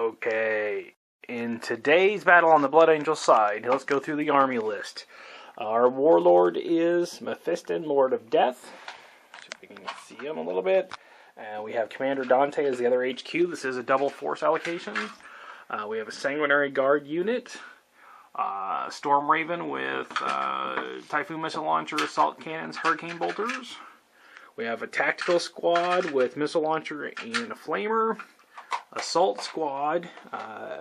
Okay, in today's battle on the Blood Angel side, let's go through the army list. Our warlord is Mephiston, Lord of Death. See if we can see him a little bit. We have Commander Dante as the other HQ. This is a double force allocation. We have a Sanguinary Guard unit. Storm Raven with Typhoon Missile Launcher, Assault Cannons, Hurricane Bolters. We have a Tactical Squad with Missile Launcher and a Flamer. Assault Squad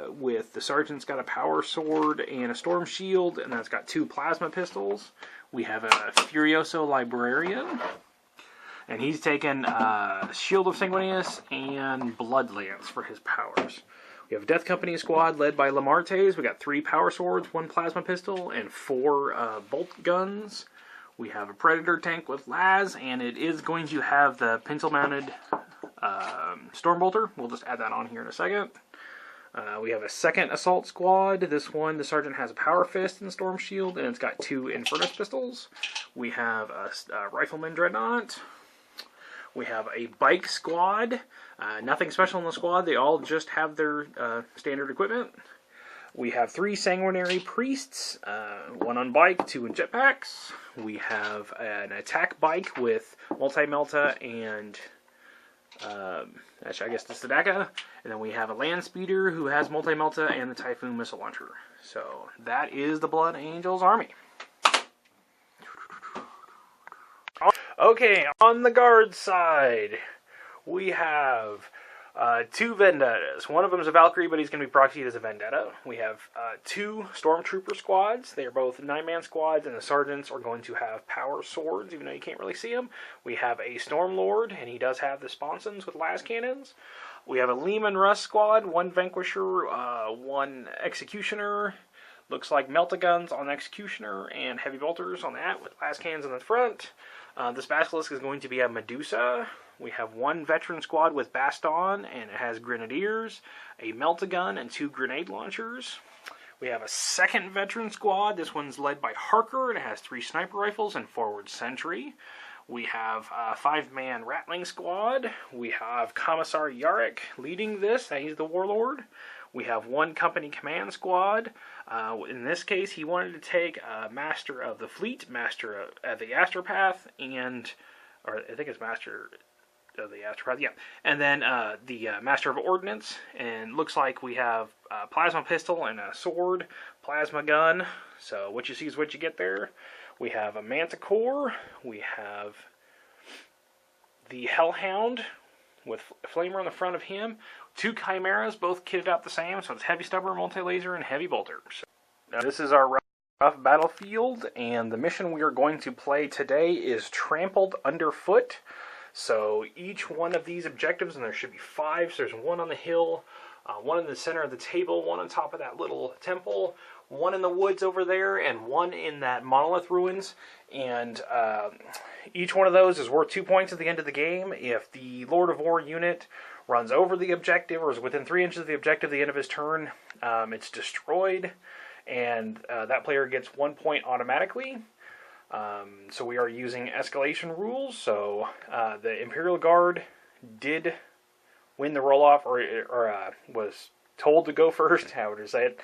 with the Sergeant's got a Power Sword and a Storm Shield, and that's got 2 Plasma Pistols. We have a Furioso Librarian, and he's taken Shield of Sanguinius and Blood Lance for his powers. We have a Death Company Squad led by Lamartes. We got 3 Power Swords, 1 Plasma Pistol, and 4 Bolt Guns. We have a Predator tank with Laz, and it is going to have the pencil-mounted Stormbolter. We'll just add that on here in a second. We have a second Assault Squad. This one, the Sergeant has a Power Fist and Storm Shield, and it's got 2 Infernus Pistols. We have a Rifleman Dreadnought. We have a Bike Squad. Nothing special in the squad. They all just have their standard equipment. We have 3 Sanguinary Priests, 1 on bike, 2 in jetpacks. We have an attack bike with Multi-Melta and, actually I guess the Sadaka. And then we have a Land Speeder who has Multi-Melta and the Typhoon Missile Launcher. So that is the Blood Angels army. Okay, on the guard side, we have 2 Vendettas. One of them is a Valkyrie, but he's going to be proxied as a Vendetta. We have 2 Stormtrooper squads. They are both 9-man squads, and the Sergeants are going to have Power Swords, even though you can't really see them. We have a Stormlord, and he does have the Sponsons with Las Cannons. We have a Lehman Russ squad, 1 Vanquisher, 1 Executioner. Looks like Melta-Guns on the Executioner, and Heavy Bolters on that, with Las Cannons in the front. This Basilisk is going to be a Medusa. We have 1 Veteran Squad with Baston, and it has Grenadiers, a Melta-Gun, and 2 Grenade Launchers. We have a second Veteran Squad. This one's led by Harker, and it has 3 Sniper Rifles and Forward Sentry. We have a 5-man Rattling Squad. We have Commissar Yarrick leading this, and he's the Warlord. We have 1 Company Command Squad. In this case, he wanted to take Master of the Fleet, Master of the Astropath, or I think it's Master of the Astropath, yeah. And then the Master of Ordnance, and looks like we have a Plasma Pistol and a Sword, Plasma Gun, so what you see is what you get there. We have a Manticore, we have the Hellhound, with Flamer on the front of him. 2 Chimeras, both kitted out the same, so it's Heavy Stubber, Multi-Laser, and Heavy Bolter. So, this is our rough battlefield, and the mission we are going to play today is Trampled Underfoot. So each one of these objectives, and there should be 5, so there's 1 on the hill, 1 in the center of the table, 1 on top of that little temple, 1 in the woods over there, and 1 in that monolith ruins. And each one of those is worth 2 points at the end of the game. If the Lord of War unit runs over the objective or is within 3 inches of the objective at the end of his turn, it's destroyed, and that player gets 1 point automatically. So we are using Escalation Rules, so the Imperial Guard did win the roll-off, or was told to go first, how would I say it.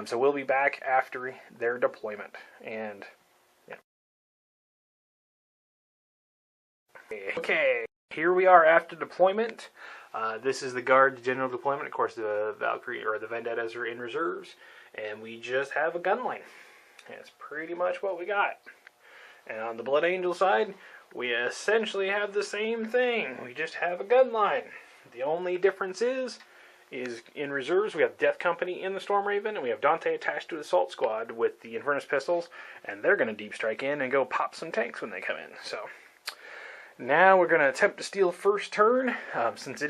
So we'll be back after their deployment. And yeah. Okay, here we are after deployment. This is the Guard's general deployment. Of course, the Valkyrie or the Vendettas are in reserves, and we just have a gun line. That's pretty much what we got. And on the Blood Angel side, we essentially have the same thing. We just have a gun line. The only difference is in reserves we have Death Company in the Storm Raven, and we have Dante attached to the Assault Squad with the Infernus Pistols, and they're going to deep strike in and go pop some tanks when they come in. So now we're going to attempt to steal first turn. Since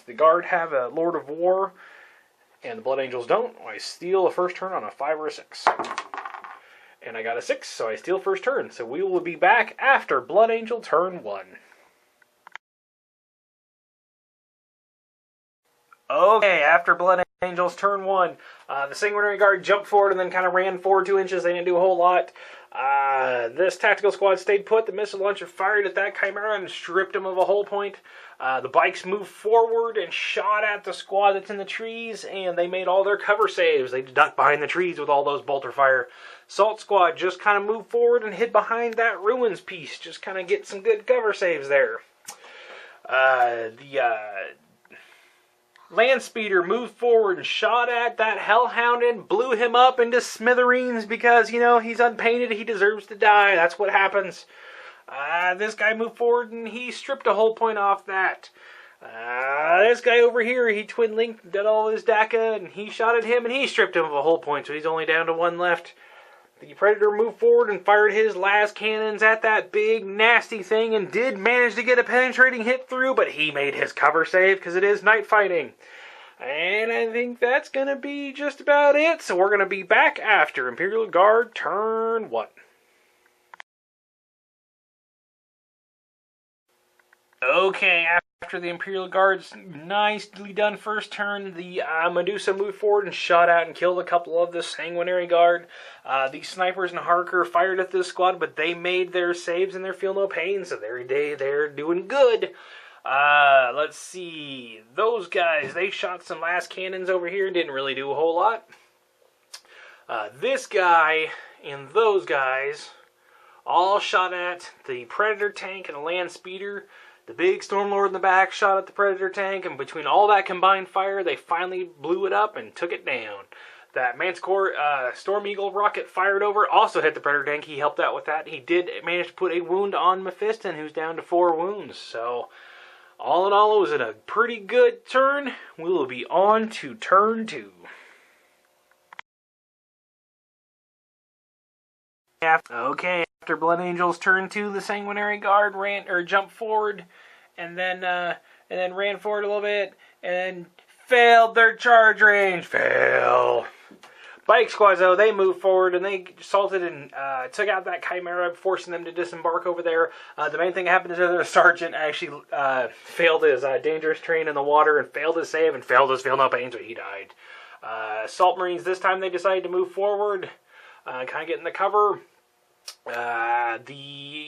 the Guard have a Lord of War and the Blood Angels don't, I steal a first turn on a 5 or a 6. And I got a 6, so I steal first turn. So we will be back after Blood Angel turn 1. Okay, after Blood Angels turn 1, the Sanguinary Guard jumped forward and then kind of ran forward 2 inches. They didn't do a whole lot. This tactical squad stayed put. The missile launcher fired at that Chimera and stripped him of a hull point. The bikes moved forward and shot at the squad that's in the trees, and they made all their cover saves. They ducked behind the trees with all those bolter fire. Assault squad just kind of moved forward and hid behind that ruins piece. Just kind of get some good cover saves there. The land speeder moved forward and shot at that hellhound and blew him up into smithereens because, you know, he's unpainted. He deserves to die. That's what happens. This guy moved forward and he stripped a hull point off that. This guy over here, he twin linked, did all his DACA, and he shot at him and he stripped him of a hull point, so he's only down to one left. The Predator moved forward and fired his last cannons at that big nasty thing and did manage to get a penetrating hit through, but he made his cover save because it is night fighting. And I think that's going to be just about it, so we're going to be back after Imperial Guard turn 1. Okay, after the Imperial Guard's nicely done first turn, the Medusa moved forward and shot out and killed a couple of the Sanguinary Guard. The snipers and Harker fired at this squad, but they made their saves and they feel no pain, so they're doing good. Let's see. Those guys, they shot some last cannons over here and didn't really do a whole lot. This guy and those guys all shot at the Predator tank and a land speeder. The big Stormlord in the back shot at the Predator tank, and between all that combined fire, they finally blew it up and took it down. That Manticore Storm Eagle rocket fired over, also hit the Predator tank. He helped out with that. He did manage to put a wound on Mephiston, who's down to 4 wounds. So, all in all, it was a pretty good turn. We will be on to turn 2. Okay, after Blood Angel's turn 2, the Sanguinary Guard jumped forward and then ran forward a little bit and then failed their charge range. Fail. Bike squads, though, they moved forward and they assaulted and took out that Chimera, forcing them to disembark over there. The main thing happened is that the sergeant actually failed his dangerous terrain in the water and failed his save and failed his feel no pain, so he died. Assault Marines, this time they decided to move forward, kind of get in the cover. The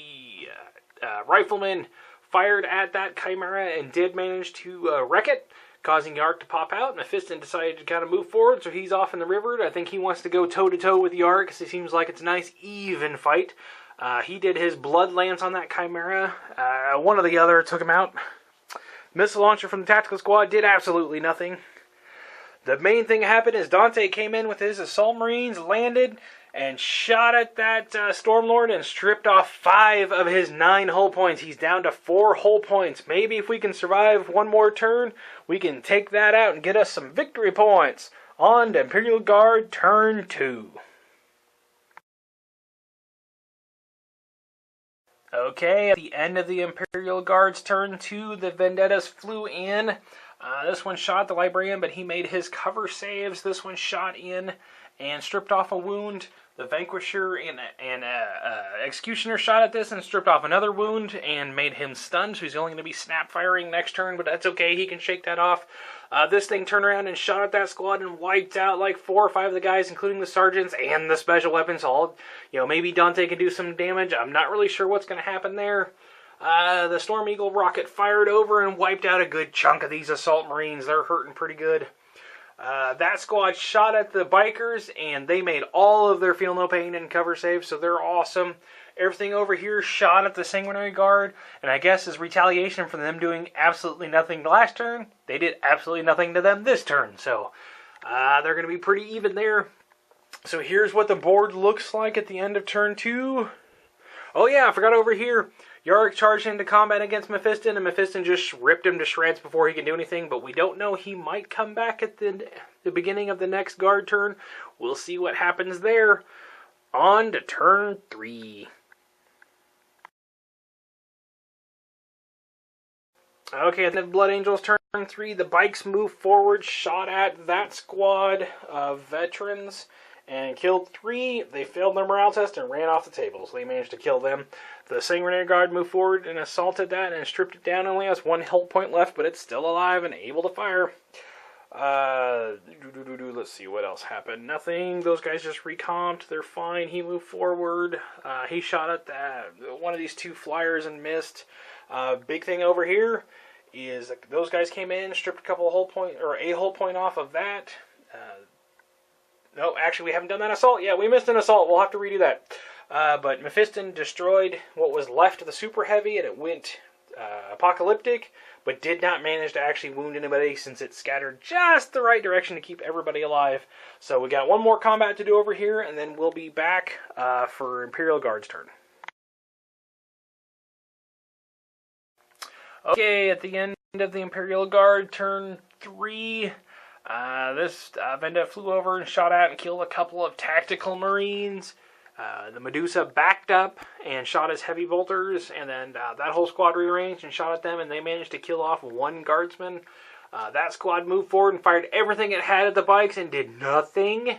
riflemen fired at that Chimera and did manage to wreck it, causing Yark to pop out. Mephiston decided to kind of move forward, so he's off in the river. I think he wants to go toe-to-toe with Yark because it seems like it's a nice, even fight. He did his blood lance on that Chimera. One or the other took him out. Missile launcher from the tactical squad did absolutely nothing. The main thing that happened is Dante came in with his assault marines, landed, and shot at that Stormlord and stripped off 5 of his 9 hull points. He's down to 4 hull points. Maybe if we can survive one more turn, we can take that out and get us some victory points. On to Imperial Guard turn 2. Okay, at the end of the Imperial Guard's turn 2, the Vendettas flew in. This one shot the Librarian, but he made his cover saves. This one shot in and stripped off a wound. The Vanquisher and Executioner shot at this and stripped off another wound and made him stunned, so he's only going to be snap firing next turn, but that's okay, he can shake that off. This thing turned around and shot at that squad and wiped out like 4 or 5 of the guys, including the sergeants and the special weapons. All, maybe Dante can do some damage. I'm not really sure what's going to happen there. The Storm Eagle rocket fired over and wiped out a good chunk of these assault marines. They're hurting pretty good. That squad shot at the bikers, and they made all of their feel no pain and cover saves, so they're awesome. Everything over here shot at the Sanguinary Guard, and I guess as retaliation for them doing absolutely nothing the last turn, they did absolutely nothing to them this turn, so they're going to be pretty even there. So here's what the board looks like at the end of turn 2. Oh yeah, I forgot over here. Yarrick charged into combat against Mephiston, and Mephiston just ripped him to shreds before he can do anything, but we don't know. He might come back at the beginning of the next guard turn. We'll see what happens there. On to turn 3. Okay, at the Blood Angels turn 3, the bikes move forward, shot at that squad of veterans, and killed 3. They failed their morale test and ran off the table, so they managed to kill them. The Sanguinary Guard moved forward and assaulted that and stripped it down. It only has 1 hull point left, but it's still alive and able to fire. Let's see what else happened. Nothing. Those guys just recomped. They're fine. He moved forward. He shot at one of these two flyers and missed. Big thing over here is those guys came in, stripped a hull point off of that. No, actually, we haven't done that assault. Yeah, we missed an assault. We'll have to redo that. But Mephiston destroyed what was left of the super heavy, and it went apocalyptic, but did not manage to actually wound anybody since it scattered just the right direction to keep everybody alive. So we got one more combat to do over here, and then we'll be back for Imperial Guard's turn. Okay, at the end of the Imperial Guard, turn 3, this Vendetta flew over and shot at and killed a couple of tactical Marines. The Medusa backed up and shot his heavy bolters, and then that whole squad rearranged and shot at them, and they managed to kill off one guardsman. That squad moved forward and fired everything it had at the bikes and did nothing.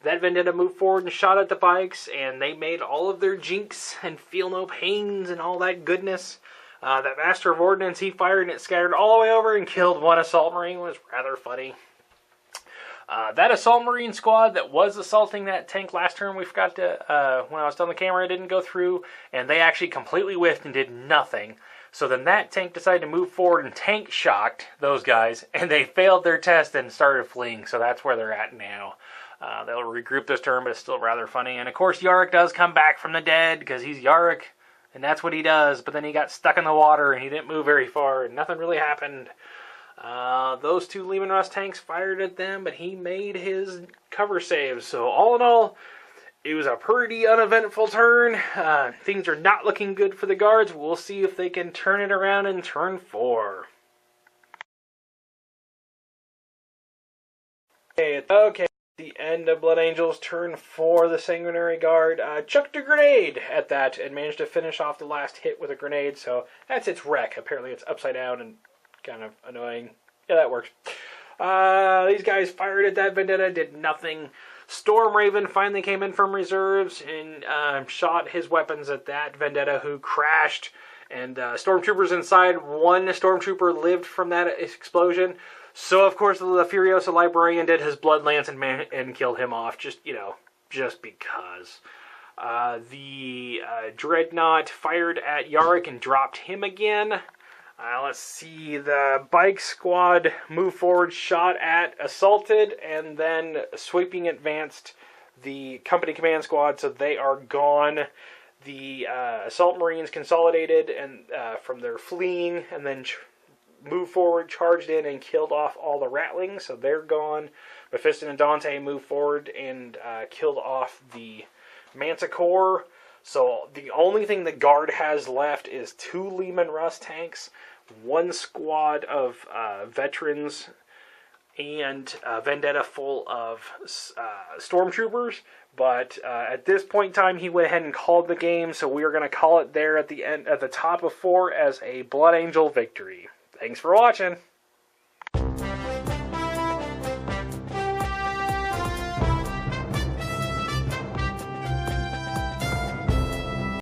That Vendetta moved forward and shot at the bikes, and they made all of their jinx and feel no pains and all that goodness. That Master of Ordnance, he fired and it scattered all the way over and killed one Assault Marine. It was rather funny. That Assault Marine squad that was assaulting that tank last turn, we forgot to, when I was on the camera, it didn't go through, and they actually completely whiffed and did nothing. So then that tank decided to move forward and tank shocked those guys, and they failed their test and started fleeing, so that's where they're at now. They'll regroup this turn, but it's still rather funny. And of course, Yarick does come back from the dead, because he's Yarick, and that's what he does, but then he got stuck in the water, and he didn't move very far, and nothing really happened. Those two Lehman Russ tanks fired at them, but he made his cover saves. So all in all, it was a pretty uneventful turn. Things are not looking good for the guards. We'll see if they can turn it around in turn 4. Okay, the end of Blood Angel's turn 4, the Sanguinary Guard chucked a grenade at that and managed to finish off the last hit with a grenade. So that's its wreck. Apparently it's upside down and kind of annoying. Yeah, that works. These guys fired at that Vendetta, did nothing. Storm Raven finally came in from reserves and shot his weapons at that Vendetta, who crashed. And stormtroopers inside, one stormtrooper lived from that explosion. So, of course, the Furiosa Librarian did his Blood Lance and killed him off, just because. The Dreadnought fired at Yarick and dropped him again. Let's see, the bike squad moved forward, shot at, assaulted, and then sweeping advanced the company command squad, so they are gone. The assault marines consolidated and from their fleeing, and then moved forward, charged in, and killed off all the ratlings, so they're gone. Mephiston and Dante moved forward and killed off the Manticore. So the only thing the Guard has left is 2 Lehman Russ tanks, 1 squad of veterans, and a Vendetta full of stormtroopers. But at this point in time, he went ahead and called the game, so we are going to call it there at the top of 4 as a Blood Angel victory. Thanks for watching.